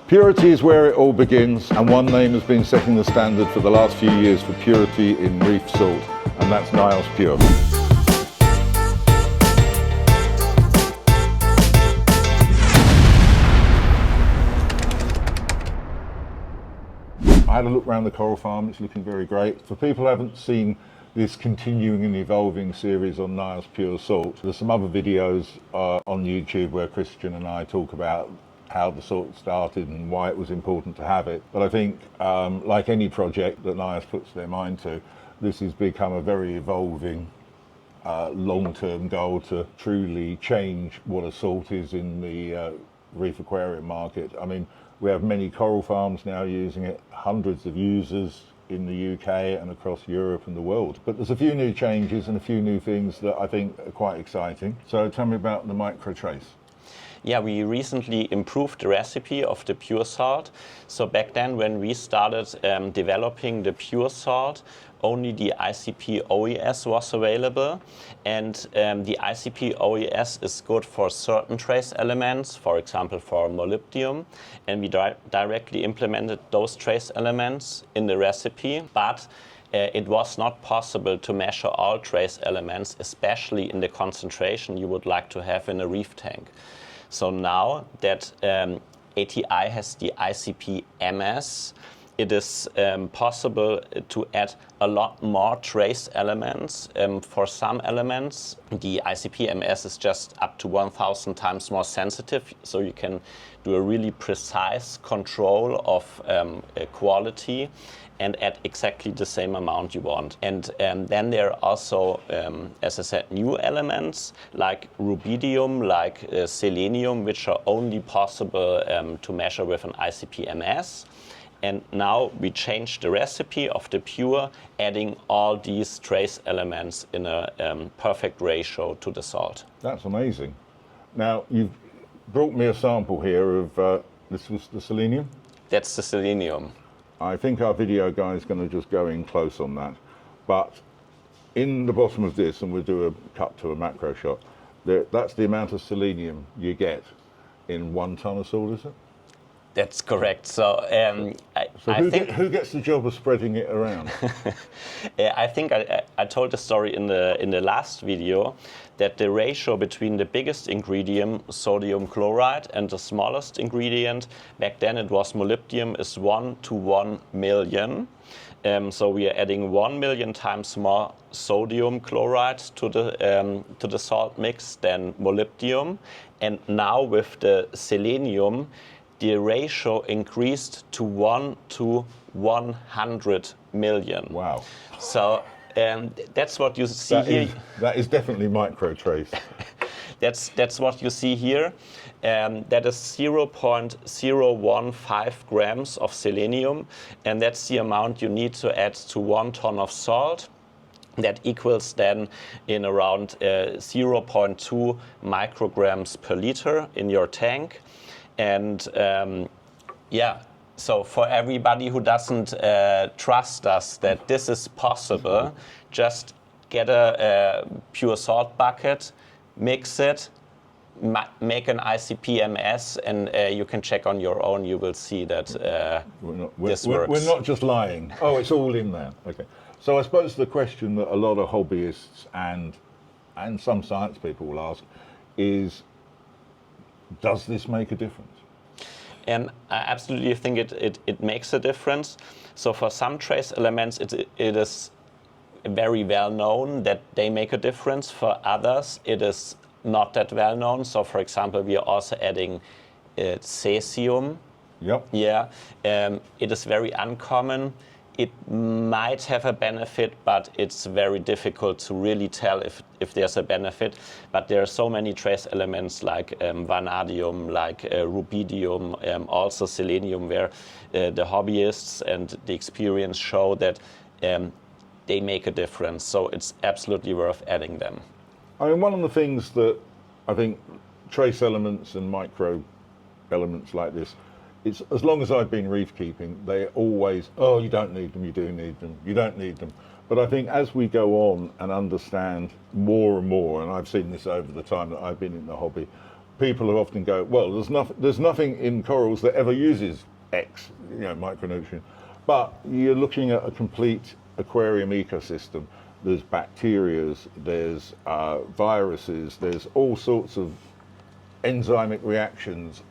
Purity is where it all begins, and one name has been setting the standard for the last few years for purity in reef salt, and that's Nyos PURE. I had a look around the coral farm, it's looking very great. For people who haven't seen this continuing and evolving series on Nyos PURE salt, there's some other videos on YouTube where Christian and I talk about how the salt started and why it was important to have it. But I think, like any project that Nyos puts their mind to, this has become a very evolving long-term goal to truly change what a salt is in the reef aquarium market. I mean, we have many coral farms now using it, hundreds of users in the UK and across Europe and the world. But there's a few new changes and a few new things that I think are quite exciting. So tell me about the micro trace. Yeah, we recently improved the recipe of the pure salt. So back then when we started developing the pure salt, only the ICP OES was available, and the ICP OES is good for certain trace elements, for example for molybdenum, and we directly implemented those trace elements in the recipe, but it was not possible to measure all trace elements, especially in the concentration you would like to have in a reef tank. So now that ATI has the ICP MS, it is possible to add a lot more trace elements. For some elements, the ICP MS is just up to 1,000 times more sensitive, so you can do a really precise control of quality and add exactly the same amount you want. And then there are also, as I said, new elements like rubidium, like selenium, which are only possible to measure with an ICP MS. And now we changed the recipe of the pure, adding all these trace elements in a perfect ratio to the salt. That's amazing. Now, you've brought me a sample here of, this was the selenium? That's the selenium. I think our video guy is going to just go in close on that. But in the bottom of this, and we'll do a cut to a macro shot, that's the amount of selenium you get in 1 ton of salt, is it? That's correct. So, I think who gets the job of spreading it around? I think I told the story in the last video that the ratio between the biggest ingredient, sodium chloride, and the smallest ingredient, back then it was molybdenum, is 1 to 1 million. So we are adding 1 million times more sodium chloride to the salt mix than molybdenum. And now with the selenium, the ratio increased to 1 to 100 million. Wow. So that's what you see here. That is definitely micro trace. That's what you see here. That is 0.015 grams of selenium, and that's the amount you need to add to 1 ton of salt. That equals then in around 0.2 micrograms per liter in your tank. And yeah, so for everybody who doesn't trust us that this is possible, just get a pure salt bucket, mix it, make an ICP MS, and you can check on your own. You will see that this works. We're not just lying. Oh, it's all in there. Okay. So I suppose the question that a lot of hobbyists and some science people will ask is, does this make a difference? And I absolutely think it makes a difference. So for some trace elements, it is very well known that they make a difference. For others, it is not that well known. So for example, we are also adding cesium. Yep. Yeah, it is very uncommon. It might have a benefit, but it's very difficult to really tell if there's a benefit. But there are so many trace elements like vanadium, like rubidium, also selenium, where the hobbyists and the experience show that they make a difference. So it's absolutely worth adding them. I mean, one of the things that I think trace elements and micro elements like this, it's, as long as I've been reef keeping, they always, oh, you don't need them, you do need them, you don't need them. But I think as we go on and understand more and more, and I've seen this over the time that I've been in the hobby, people who often go, well, there's nothing in corals that ever uses X, micronutrient. But you're looking at a complete aquarium ecosystem. There's bacteria, there's viruses, there's all sorts of enzymic reactions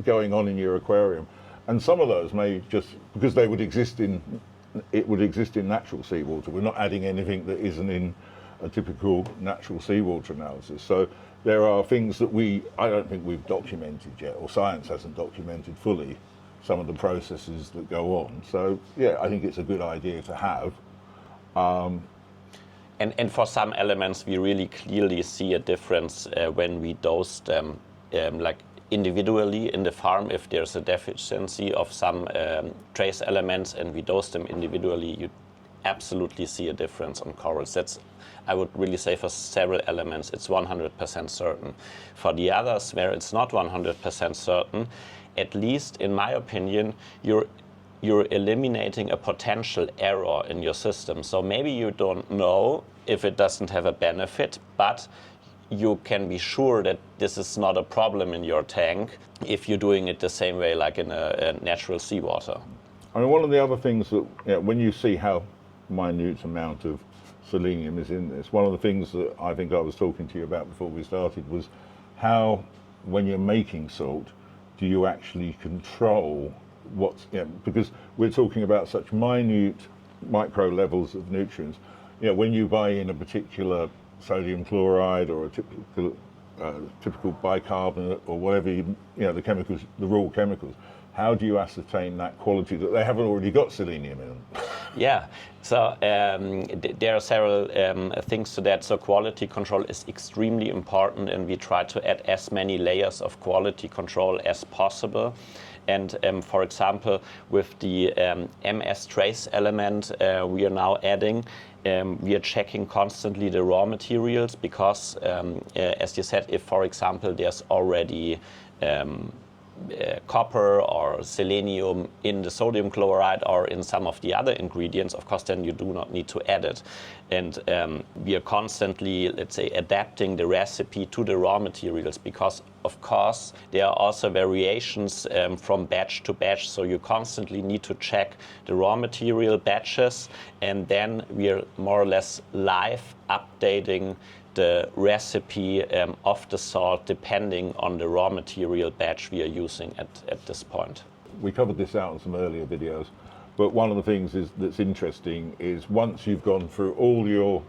going on in your aquarium. And some of those may just, because it would exist in natural seawater. We're not adding anything that isn't in a typical natural seawater analysis. So there are things that I don't think we've documented yet, or science hasn't documented fully some of the processes that go on. So yeah, I think it's a good idea to have. And for some elements, we really clearly see a difference when we dose them, like individually in the farm. If there's a deficiency of some trace elements and we dose them individually, you absolutely see a difference on corals. That's, I would really say, for several elements, it's 100% certain. For the others, where it's not 100% certain, at least in my opinion, you're eliminating a potential error in your system. So maybe you don't know if it doesn't have a benefit, but you can be sure that this is not a problem in your tank if you're doing it the same way like in a natural seawater. I mean, one of the other things that, when you see how minute amount of selenium is in this, one of the things that I think I was talking to you about before we started was how, when you're making salt, do you actually control what's, because we're talking about such minute micro levels of nutrients. When you buy in a particular sodium chloride or a typical bicarbonate or whatever, the chemicals, the raw chemicals, how do you ascertain that quality that they haven't already got selenium in them? Yeah, so there are several things to that. So quality control is extremely important, and we try to add as many layers of quality control as possible. And for example, with the MS trace element we are now adding, we are checking constantly the raw materials because, as you said, if, for example, there's already copper or selenium in the sodium chloride or in some of the other ingredients, of course, then you do not need to add it. And we are constantly, let's say, adapting the recipe to the raw materials because, of course, there are also variations from batch to batch. So you constantly need to check the raw material batches, and then we are more or less live updating the recipe of the salt depending on the raw material batch we are using at this point. We covered this out in some earlier videos, but one of the things that's interesting is once you've gone through all your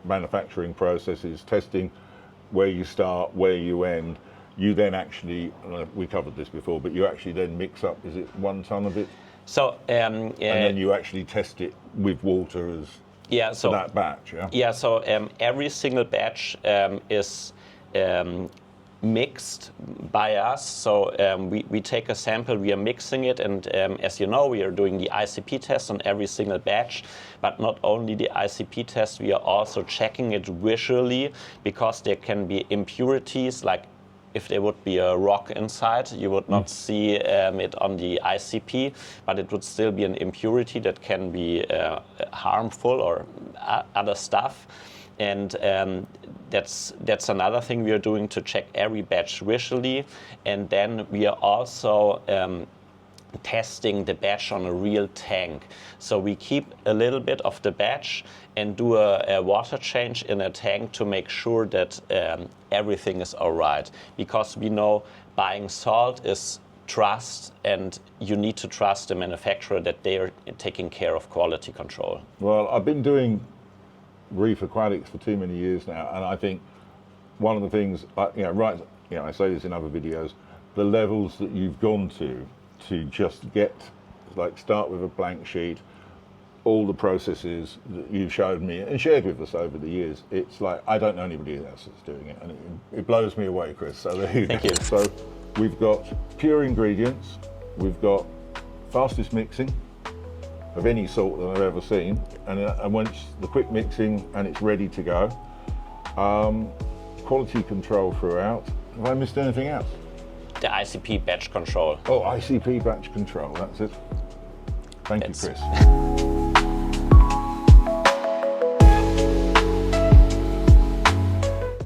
manufacturing processes, testing where you start, where you end, you then actually, we covered this before, but you actually then mix up, is it 1 ton of it? So, and then you actually test it with water as so that batch, so every single batch is mixed by us. So we take a sample, we are mixing it, and as you know, we are doing the ICP test on every single batch. But not only the ICP test, we are also checking it visually because there can be impurities, like if there would be a rock inside, you would not see it on the ICP, but it would still be an impurity that can be harmful or other stuff. And that's another thing we are doing to check every batch visually. And then we are also testing the batch on a real tank. So we keep a little bit of the batch and do a water change in a tank to make sure that everything is all right. Because we know buying salt is trust, and you need to trust the manufacturer that they are taking care of quality control. Well, I've been doing Reef Aquatics for too many years now, and I think one of the things, I say this in other videos, the levels that you've gone to just get, start with a blank sheet, all the processes that you've showed me and shared with us over the years, it's like, I don't know anybody else that's doing it, and it blows me away, Chris. So there you go. Thank you. So we've got pure ingredients, we've got fastest mixing of any salt that I've ever seen, and once the quick mixing and it's ready to go. Quality control throughout. Have I missed anything else? The ICP batch control. Oh, ICP batch control, that's it. Thank you, Chris.